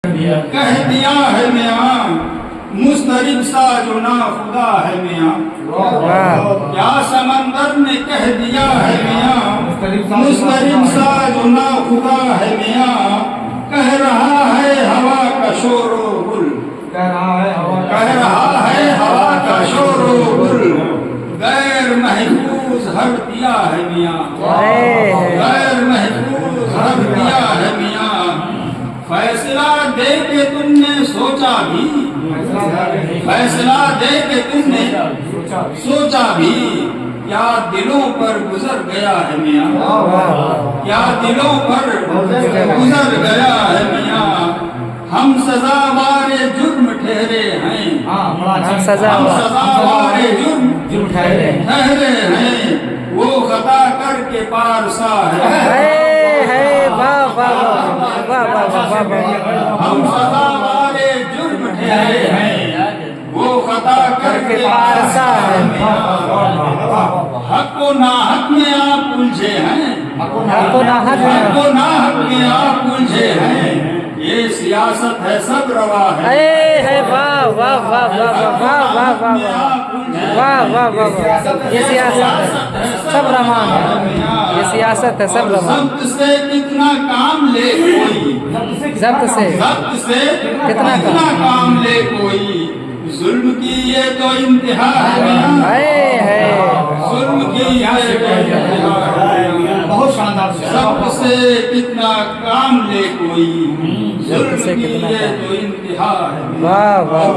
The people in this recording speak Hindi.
कह दिया है मियाँ मुस्तरिब सा जो ना खुदा है मियाँ। क्या समंदर ने कह दिया है मियाँ मुस्तरिब सा जो ना खुदा है मियाँ। कह रहा है हवा का शोर ओ गुल, कह रहा है हवा का शोर ओ गुल। गैर महफूज हर दिया है मियाँ, गैर महफूज हर दिया है मियाँ। फैसला दे के तुमने सोचा भी, फैसला दे के तुमने सोचा भी। क्या दिलों पर गुजर गया है मियाँ, क्या दिलों पर गुजर गया है मियाँ। हम सजावारे जुर्म ठहरे हैं, हम सजावारे जुर्म ठहरे हैं। वो खता करके पारसा है। हम सजावारे जुर्म ठहरे हैं, वो खता करके पारसा है। हक को नाहक में आप उलझे हैं, हक को नाहक में आप उलझे हैं। ये सियासत है सब रवा है। वाह वाह वाह वाह वाह वाह वाह वाह वाह वाह वाह। ये सियासत है सब रवान है, ये सियासत है सब रवान। जब्त से कितना काम ले कोई, जब्त से कितना काम ले कोई। जुल्म की ये तो इंतहा है, जुल्म की ये तो इंतहा है। बहुत शानदार जब्त से कितना काम ले कोई, जुल्म की ये तो इंतहा है। वाह वाह।